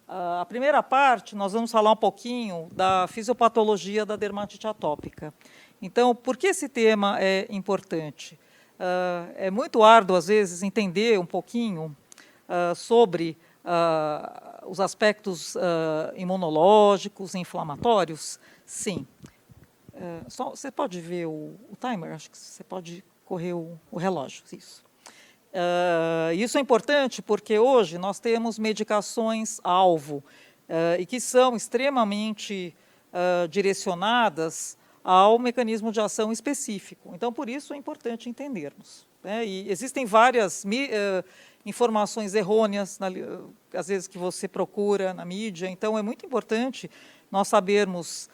A primeira parte, nós vamos falar um pouquinho da fisiopatologia da dermatite atópica. Então, por que esse tema é importante? É muito árduo, às vezes, entender um pouquinho sobre os aspectos imunológicos, inflamatórios? Sim. Você pode ver o timer? Acho que você pode correr o relógio. Isso é importante porque hoje nós temos medicações-alvo e que são extremamente direcionadas ao mecanismo de ação específico. Então, por isso é importante entendermos. E existem várias informações errôneas, às vezes, que você procura na mídia. Então, é muito importante nós sabermos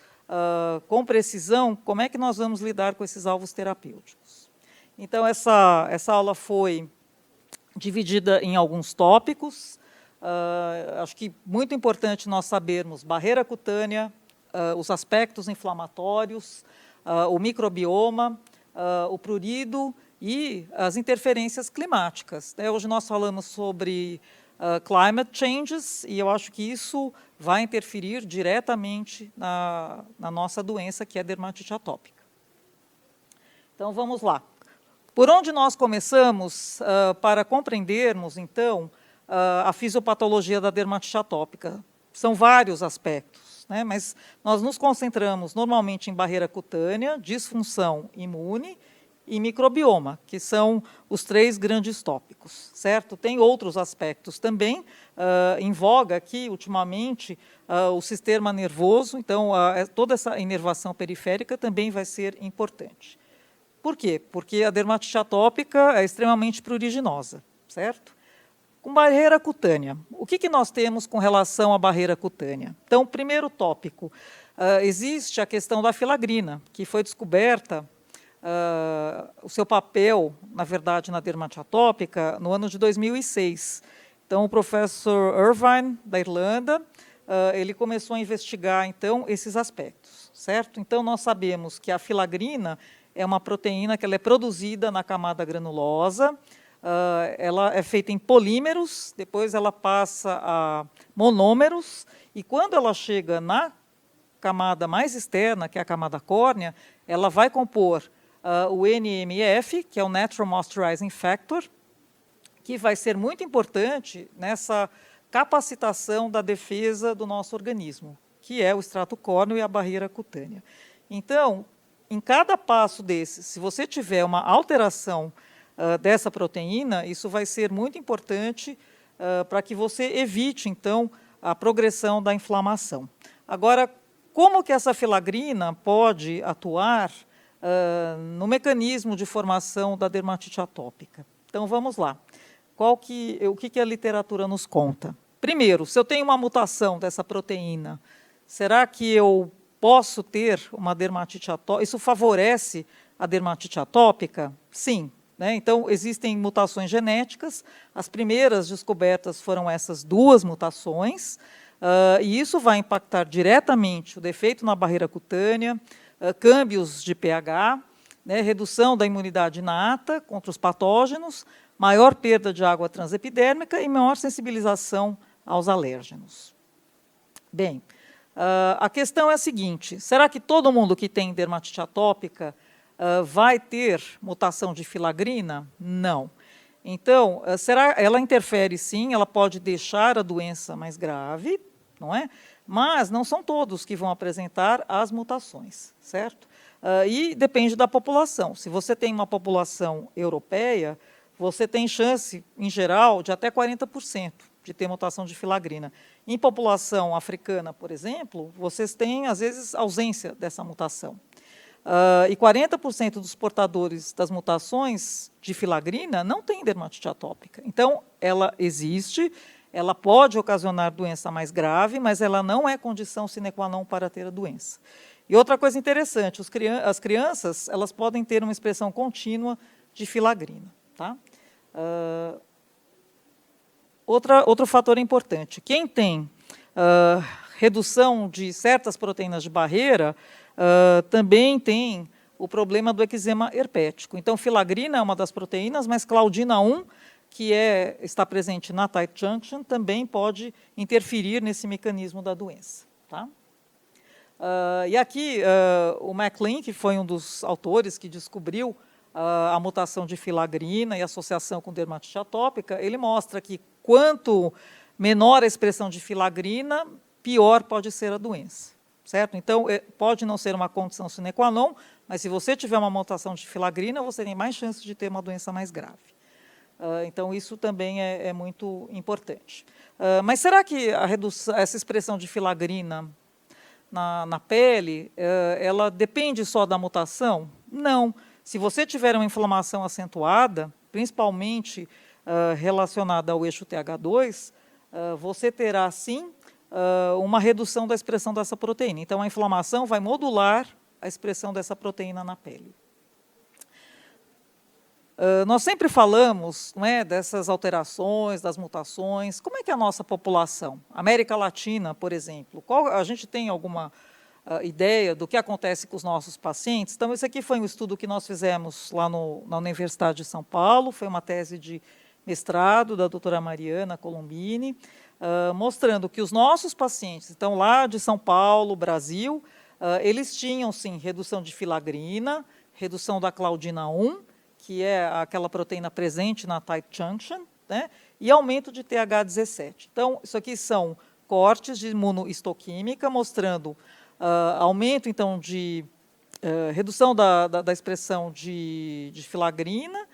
com precisão como é que nós vamos lidar com esses alvos terapêuticos. Então, essa aula foi dividida em alguns tópicos. Acho que muito importante nós sabermos barreira cutânea, os aspectos inflamatórios, o microbioma, o prurido e as interferências climáticas. Hoje nós falamos sobre climate changes e eu acho que isso vai interferir diretamente na nossa doença, que é a dermatite atópica. Então, vamos lá. Por onde nós começamos para compreendermos, então, a fisiopatologia da dermatite atópica? São vários aspectos, mas nós nos concentramos normalmente em barreira cutânea, disfunção imune e microbioma, que são os três grandes tópicos, certo? Tem outros aspectos também em voga aqui, ultimamente, o sistema nervoso, então, toda essa inervação periférica também vai ser importante. Por quê? Porque a dermatite atópica é extremamente pruriginosa, certo? Com barreira cutânea. O que nós temos com relação à barreira cutânea? Então, primeiro tópico, existe a questão da filagrina, que foi descoberta, o seu papel, na verdade, na dermatite atópica, no ano de 2006. Então, o professor Irvine, da Irlanda, ele começou a investigar, então, esses aspectos, certo? Então, nós sabemos que a filagrina é uma proteína que ela é produzida na camada granulosa, ela é feita em polímeros, depois ela passa a monômeros, e quando ela chega na camada mais externa, que é a camada córnea, ela vai compor o NMF, que é o Natural Moisturizing Factor, que vai ser muito importante nessa capacitação da defesa do nosso organismo, que é o extrato córneo e a barreira cutânea. Então, em cada passo desses, se você tiver uma alteração dessa proteína, isso vai ser muito importante para que você evite, então, a progressão da inflamação. Agora, como que essa filagrina pode atuar no mecanismo de formação da dermatite atópica? Então, vamos lá. O que a literatura nos conta? Primeiro, se eu tenho uma mutação dessa proteína, será que eu posso ter uma dermatite atópica? Isso favorece a dermatite atópica? Sim. Então, existem mutações genéticas. As primeiras descobertas foram essas duas mutações, e isso vai impactar diretamente o defeito na barreira cutânea, câmbios de pH, redução da imunidade inata contra os patógenos, maior perda de água transepidérmica e maior sensibilização aos alérgenos. Bem, a questão é a seguinte: será que todo mundo que tem dermatite atópica vai ter mutação de filagrina? Não. Então, ela interfere sim, ela pode deixar a doença mais grave, não é? Mas não são todos que vão apresentar as mutações, certo? E depende da população. Se você tem uma população europeia, você tem chance, em geral, de até 40% de ter mutação de filagrina. Em população africana, por exemplo, vocês têm, às vezes, ausência dessa mutação. E 40% dos portadores das mutações de filagrina não têm dermatite atópica. Então, ela existe, ela pode ocasionar doença mais grave, mas ela não é condição sine qua non para ter a doença. E outra coisa interessante, as crianças elas podem ter uma expressão contínua de filagrina. Tá? Outro fator importante, quem tem redução de certas proteínas de barreira, também tem o problema do eczema herpético. Então, filagrina é uma das proteínas, mas claudina 1, que está presente na tight junction, também pode interferir nesse mecanismo da doença. Tá? E aqui, o MacLean, que foi um dos autores que descobriu a mutação de filagrina e associação com dermatite atópica, ele mostra que quanto menor a expressão de filagrina, pior pode ser a doença. Certo? Então, pode não ser uma condição sine qua non, mas se você tiver uma mutação de filagrina, você tem mais chance de ter uma doença mais grave. Então, isso também é muito importante. Mas será que essa expressão de filagrina na pele, ela depende só da mutação? Não. Se você tiver uma inflamação acentuada, principalmente relacionada ao eixo TH2, você terá, sim, uma redução da expressão dessa proteína. Então, a inflamação vai modular a expressão dessa proteína na pele. Nós sempre falamos, não é, dessas alterações, das mutações. Como é que é a nossa população? América Latina, por exemplo, a gente tem alguma ideia do que acontece com os nossos pacientes? Então, esse aqui foi um estudo que nós fizemos lá na Universidade de São Paulo, foi uma tese de mestrado da doutora Mariana Colombini, mostrando que os nossos pacientes, então, lá de São Paulo, Brasil, eles tinham, sim, redução de filagrina, redução da claudina 1, que é aquela proteína presente na tight junction, né, e aumento de TH17. Então, isso aqui são cortes de imunohistoquímica, mostrando aumento, então, de redução da expressão de filagrina,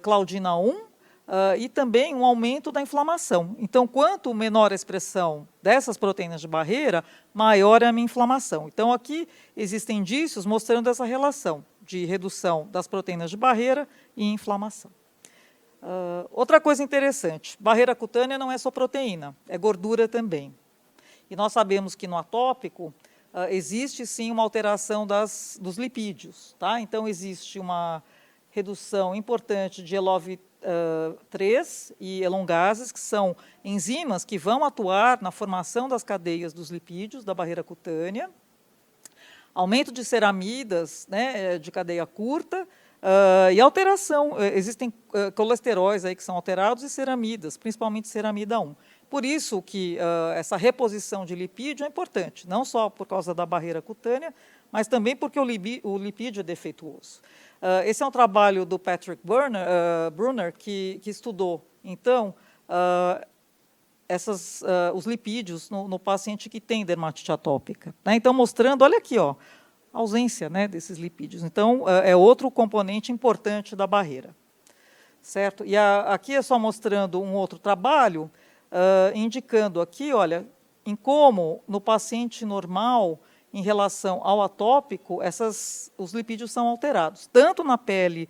claudina 1, e também um aumento da inflamação. Então, quanto menor a expressão dessas proteínas de barreira, maior é a minha inflamação. Então, aqui existem indícios mostrando essa relação de redução das proteínas de barreira e inflamação. Outra coisa interessante, barreira cutânea não é só proteína, é gordura também. E nós sabemos que no atópico existe, sim, uma alteração dos lipídios. Tá? Então, existe uma redução importante de ELOV3 e elongases, que são enzimas que vão atuar na formação das cadeias dos lipídios da barreira cutânea, aumento de ceramidas, né, de cadeia curta, e alteração, existem colesteróis aí que são alterados e ceramidas, principalmente ceramida 1. Por isso que essa reposição de lipídio é importante, não só por causa da barreira cutânea, mas também porque o lipídio é defeituoso. Esse é um trabalho do Patrick Brunner, que estudou, então, os lipídios no paciente que tem dermatite atópica. Né? Então, mostrando, olha aqui, ó, a ausência, né, desses lipídios. Então, é outro componente importante da barreira. Certo? E aqui é só mostrando um outro trabalho, indicando aqui, olha, em como no paciente normal, em relação ao atópico, os lipídios são alterados, tanto na pele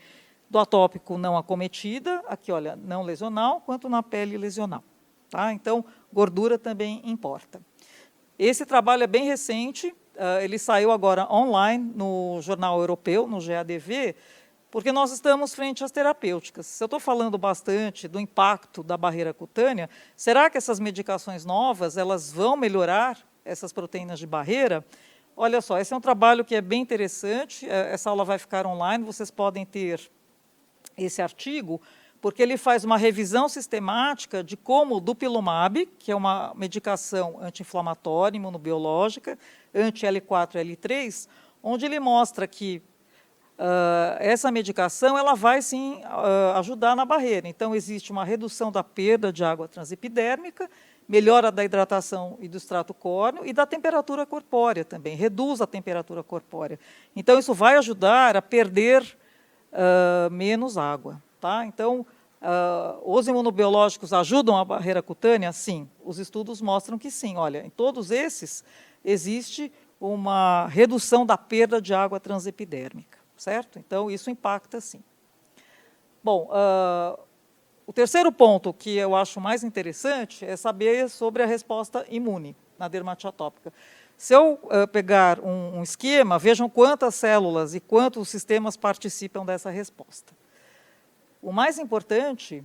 do atópico não acometida, aqui, olha, não lesional, quanto na pele lesional. Tá? Então, gordura também importa. Esse trabalho é bem recente, ele saiu agora online no Jornal Europeu, no GADV, porque nós estamos frente às terapêuticas. Se eu estou falando bastante do impacto da barreira cutânea, será que essas medicações novas elas vão melhorar essas proteínas de barreira? Olha só, esse é um trabalho que é bem interessante, essa aula vai ficar online, vocês podem ter esse artigo, porque ele faz uma revisão sistemática de como o dupilumab, que é uma medicação anti-inflamatória, imunobiológica, anti-L4-L3, onde ele mostra que essa medicação ela vai, sim, ajudar na barreira. Então, existe uma redução da perda de água transepidérmica, melhora da hidratação e do extrato córneo e da temperatura corpórea também, reduz a temperatura corpórea. Então, isso vai ajudar a perder menos água. Tá? Então, os imunobiológicos ajudam a barreira cutânea? Sim. Os estudos mostram que sim. Olha, em todos esses, existe uma redução da perda de água transepidérmica. Certo? Então, isso impacta, sim. Bom, o terceiro ponto que eu acho mais interessante é saber sobre a resposta imune na dermatite atópica. Se eu pegar um esquema, vejam quantas células e quantos sistemas participam dessa resposta. O mais importante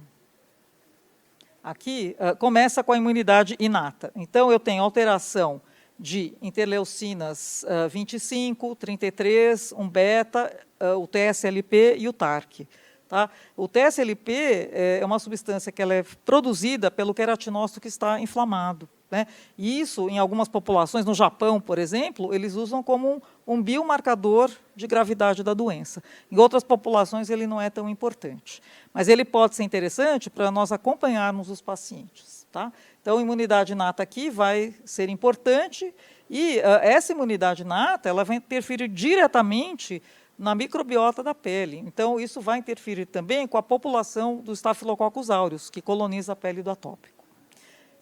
aqui começa com a imunidade inata. Então, eu tenho alteração de interleucinas 25, 33, 1 beta, o TSLP e o TARC. Tá? O TSLP é uma substância que ela é produzida pelo queratinócito que está inflamado, né? E isso, em algumas populações, no Japão, por exemplo, eles usam como um biomarcador de gravidade da doença. Em outras populações, ele não é tão importante. Mas ele pode ser interessante para nós acompanharmos os pacientes. Tá? Então, a imunidade inata aqui vai ser importante e essa imunidade inata ela vai interferir diretamente na microbiota da pele. Então, isso vai interferir também com a população do Staphylococcus aureus, que coloniza a pele do atópico.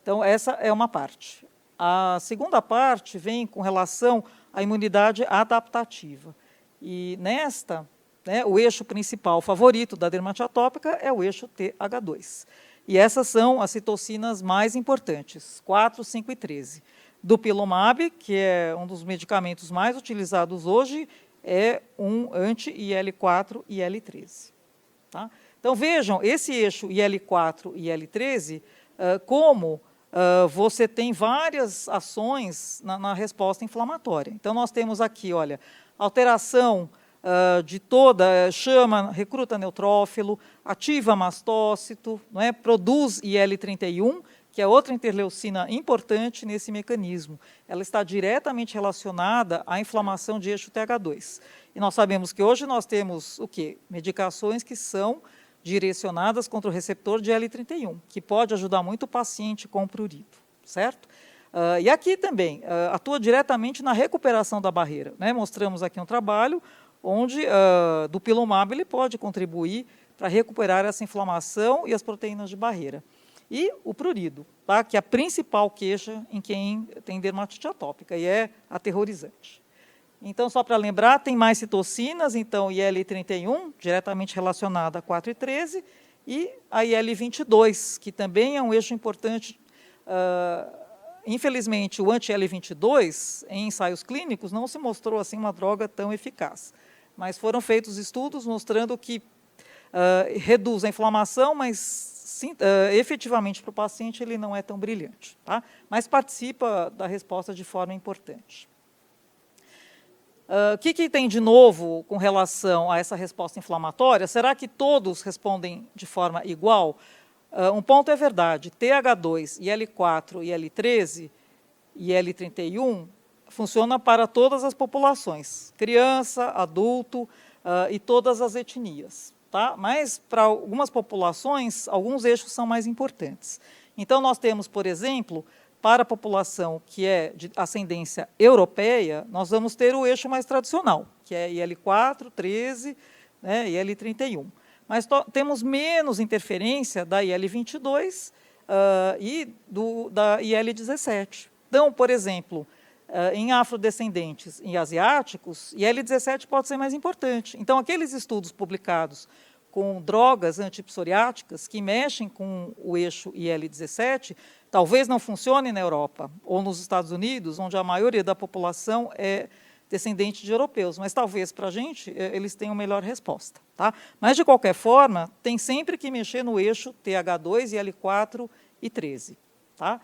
Então, essa é uma parte. A segunda parte vem com relação à imunidade adaptativa. E nesta, né, o eixo principal favorito da dermatite atópica é o eixo TH2. E essas são as citocinas mais importantes, 4, 5 e 13. Dupilumab, que é um dos medicamentos mais utilizados hoje, é um anti-IL-4 e IL-13. Tá? Então, vejam, esse eixo IL-4 e IL-13, como você tem várias ações na resposta inflamatória. Então, nós temos aqui, olha, alteração de toda, chama, recruta neutrófilo, ativa mastócito, não é? Produz IL-31, que é outra interleucina importante nesse mecanismo. Ela está diretamente relacionada à inflamação de eixo TH2. E nós sabemos que hoje nós temos o quê? Medicações que são direcionadas contra o receptor de IL-31, que pode ajudar muito o paciente com prurido, certo? E aqui também, atua diretamente na recuperação da barreira, né? Mostramos aqui um trabalho onde dupilumab ele pode contribuir para recuperar essa inflamação e as proteínas de barreira. E o prurido, tá? Que é a principal queixa em quem tem dermatite atópica, e é aterrorizante. Então, só para lembrar, tem mais citocinas, então IL-31, diretamente relacionada a 4 e 13, e a IL-22, que também é um eixo importante. Infelizmente, o anti-IL-22, em ensaios clínicos, não se mostrou assim uma droga tão eficaz. Mas foram feitos estudos mostrando que reduz a inflamação, mas sim, efetivamente para o paciente ele não é tão brilhante, tá? Mas participa da resposta de forma importante. O que tem de novo com relação a essa resposta inflamatória? Será que todos respondem de forma igual? Um ponto é verdade, TH2, IL-4, IL-13 e IL-31 funciona para todas as populações, criança, adulto e todas as etnias. Tá? Mas, para algumas populações, alguns eixos são mais importantes. Então, nós temos, por exemplo, para a população que é de ascendência europeia, nós vamos ter o eixo mais tradicional, que é IL-4, 13, né, e IL-31. Mas temos menos interferência da IL-22 e da IL-17. Então, por exemplo, em afrodescendentes e asiáticos, IL-17 pode ser mais importante. Então, aqueles estudos publicados com drogas antipsoriáticas que mexem com o eixo IL-17, talvez não funcione na Europa ou nos Estados Unidos, onde a maioria da população é descendente de europeus, mas talvez para a gente eles tenham melhor resposta. Tá? Mas, de qualquer forma, tem sempre que mexer no eixo TH2, IL-4 e 13. Tá?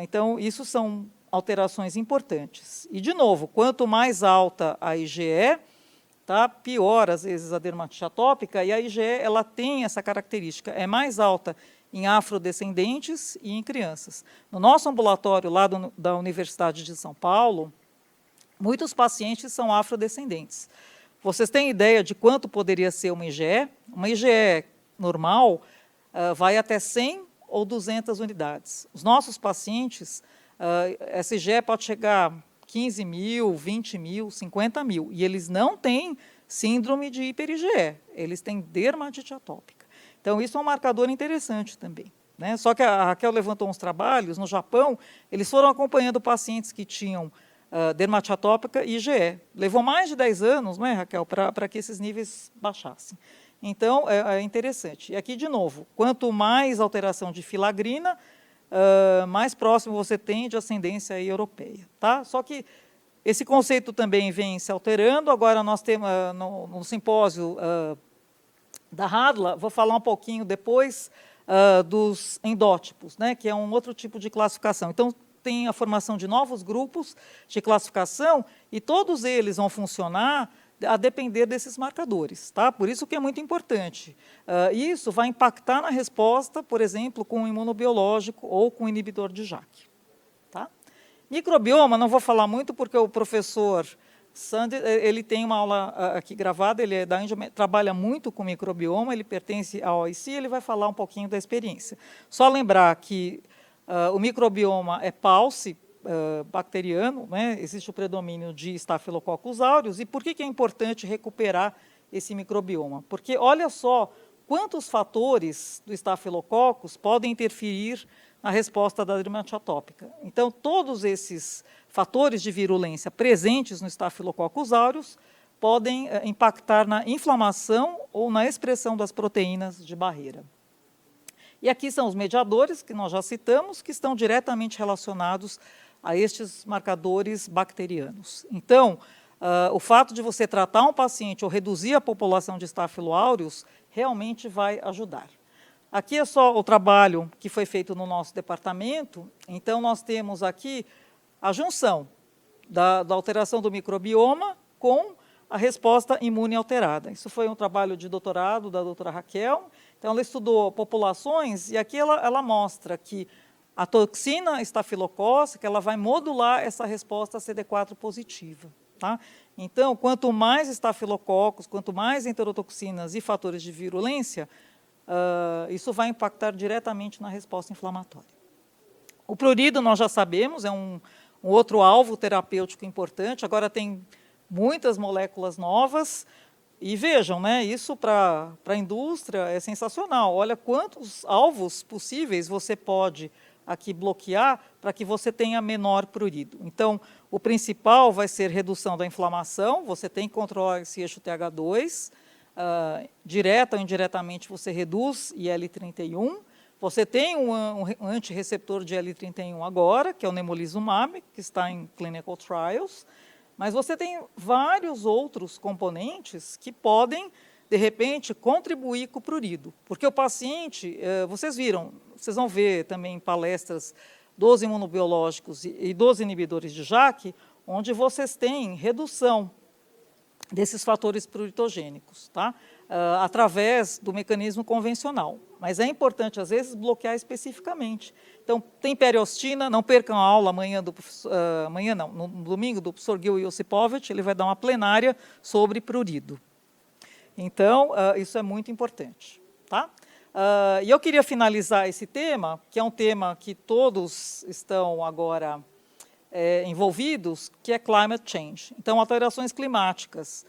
Então, isso são alterações importantes. E, de novo, quanto mais alta a IgE, tá, pior, às vezes, a dermatite atópica, e a IgE ela tem essa característica, é mais alta em afrodescendentes e em crianças. No nosso ambulatório, lá da Universidade de São Paulo, muitos pacientes são afrodescendentes. Vocês têm ideia de quanto poderia ser uma IgE? Uma IgE normal vai até 100 ou 200 unidades. Os nossos pacientes, essa IgE pode chegar a 15 mil, 20 mil, 50 mil, e eles não têm síndrome de hiper-IgE, eles têm dermatite atópica. Então, isso é um marcador interessante também. Né? Só que a Raquel levantou uns trabalhos, no Japão, eles foram acompanhando pacientes que tinham dermatite atópica e IgE. Levou mais de 10 anos, né, Raquel, para que esses níveis baixassem. Então, é interessante. E aqui, de novo, quanto mais alteração de filagrina, mais próximo você tem de ascendência europeia. Tá? Só que esse conceito também vem se alterando. Agora, nós temos, no simpósio da Hadla, vou falar um pouquinho depois dos endótipos, né, que é um outro tipo de classificação. Então, tem a formação de novos grupos de classificação e todos eles vão funcionar a depender desses marcadores, tá? Por isso que é muito importante. Isso vai impactar na resposta, por exemplo, com um imunobiológico ou com um inibidor de JAK. Tá? Microbioma, não vou falar muito, porque o professor Sandy, ele tem uma aula aqui gravada, ele é da Índia, trabalha muito com microbioma, ele pertence ao OIC, ele vai falar um pouquinho da experiência. Só lembrar que o microbioma é Pulse, bacteriano, né? Existe o predomínio de Staphylococcus aureus. E por que é importante recuperar esse microbioma? Porque olha só quantos fatores do Staphylococcus podem interferir na resposta da dermatite atópica. Então, todos esses fatores de virulência presentes no Staphylococcus aureus podem impactar na inflamação ou na expressão das proteínas de barreira. E aqui são os mediadores, que nós já citamos, que estão diretamente relacionados a estes marcadores bacterianos. Então, o fato de você tratar um paciente ou reduzir a população de Staphylo aureus realmente vai ajudar. Aqui é só o trabalho que foi feito no nosso departamento. Então, nós temos aqui a junção da alteração do microbioma com a resposta imune alterada. Isso foi um trabalho de doutorado da doutora Raquel. Então, ela estudou populações e aqui ela mostra que a toxina estafilocócica, ela vai modular essa resposta CD4 positiva. Tá? Então, quanto mais estafilococos, quanto mais enterotoxinas e fatores de virulência, isso vai impactar diretamente na resposta inflamatória. O prurido, nós já sabemos, é um outro alvo terapêutico importante. Agora tem muitas moléculas novas. E vejam, né, isso para a indústria é sensacional. Olha quantos alvos possíveis você pode aqui bloquear para que você tenha menor prurido. Então, o principal vai ser redução da inflamação. Você tem que controlar esse eixo TH2. Direta ou indiretamente você reduz IL-31. Você tem um antirreceptor de IL-31 agora, que é o nemolizumab, que está em clinical trials, mas você tem vários outros componentes que podem, de repente, contribuir com o prurido. Porque o paciente, vocês viram, vocês vão ver também em palestras dos imunobiológicos e dos inibidores de JAK, onde vocês têm redução desses fatores pruritogênicos, tá? Através do mecanismo convencional. Mas é importante, às vezes, bloquear especificamente. Então, tem periostina, não percam a aula amanhã, no domingo, do professor Gil Josipovic, ele vai dar uma plenária sobre prurido. Então, isso é muito importante. Tá? E eu queria finalizar esse tema, que é um tema que todos estão agora envolvidos, que é climate change. Então, alterações climáticas.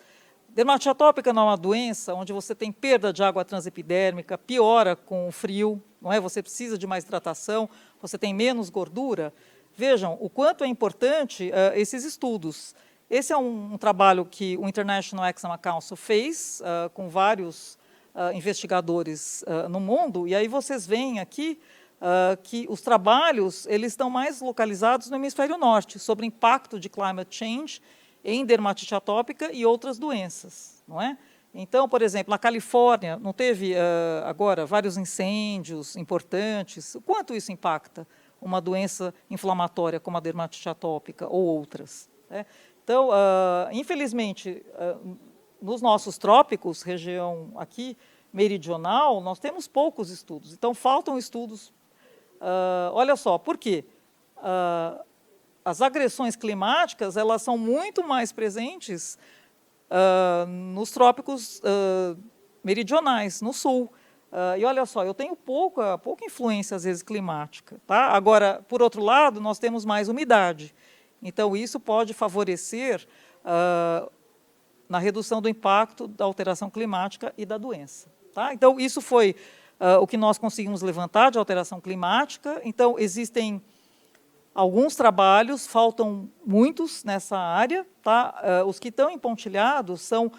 Dermatite atópica não é uma doença onde você tem perda de água transepidérmica, piora com o frio, não é? Você precisa de mais hidratação, você tem menos gordura. Vejam o quanto é importante esses estudos. Esse é um trabalho que o International Eczema Council fez com vários investigadores no mundo, e aí vocês veem aqui que os trabalhos eles estão mais localizados no hemisfério norte, sobre o impacto de climate change em dermatite atópica e outras doenças, não é? Então, por exemplo, na Califórnia, não teve agora vários incêndios importantes? O quanto isso impacta uma doença inflamatória como a dermatite atópica ou outras? Né? Então, infelizmente, nos nossos trópicos, região aqui meridional, nós temos poucos estudos. Então, faltam estudos. Olha só, por quê? As agressões climáticas elas são muito mais presentes nos trópicos meridionais, no sul. E olha só, eu tenho pouca influência, às vezes, climática. Tá? Agora, por outro lado, nós temos mais umidade. Então, isso pode favorecer na redução do impacto da alteração climática e da doença. Tá? Então, isso foi o que nós conseguimos levantar de alteração climática. Então, existem alguns trabalhos, faltam muitos nessa área. Tá? Os que estão empontilhados são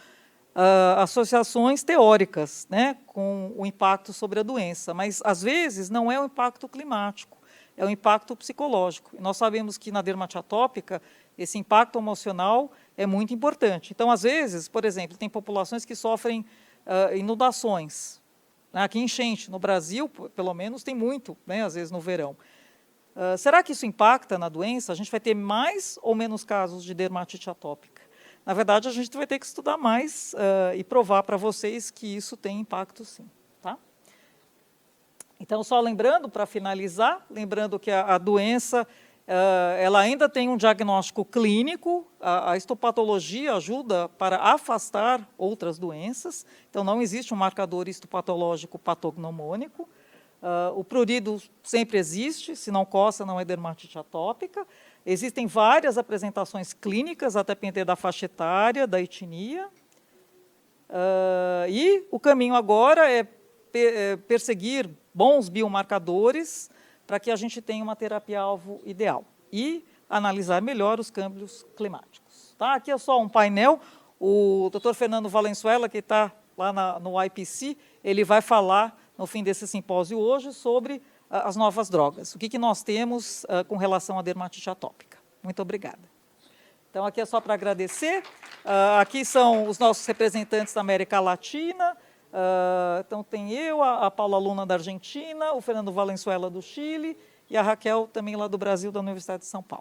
associações teóricas, né, com o impacto sobre a doença, mas, às vezes, não é o impacto climático, é o impacto psicológico. E nós sabemos que, na dermatite atópica, esse impacto emocional é muito importante. Então, às vezes, por exemplo, tem populações que sofrem inundações. Aqui, enchente, no Brasil, pelo menos, tem muito, né, às vezes, no verão. Será que isso impacta na doença? A gente vai ter mais ou menos casos de dermatite atópica? na verdade, a gente vai ter que estudar mais e provar para vocês que isso tem impacto, sim. Tá? Então, só lembrando, para finalizar, lembrando que a doença, ela ainda tem um diagnóstico clínico, a histopatologia ajuda para afastar outras doenças, então não existe um marcador histopatológico patognomônico. O prurido sempre existe, se não coça, não é dermatite atópica. Existem várias apresentações clínicas, até depender da faixa etária, da etnia. E o caminho agora é perseguir bons biomarcadores para que a gente tenha uma terapia-alvo ideal e analisar melhor os câmbios climáticos. Tá? Aqui é só um painel, o Dr. Fernando Valenzuela, que está lá no IPC, ele vai falar, no fim desse simpósio hoje, sobre as novas drogas. O que nós temos com relação à dermatite atópica. Muito obrigada. Então, aqui é só para agradecer. Aqui são os nossos representantes da América Latina. Então, tem eu, a Paula Luna da Argentina, o Fernando Valenzuela do Chile e a Raquel também lá do Brasil, da Universidade de São Paulo.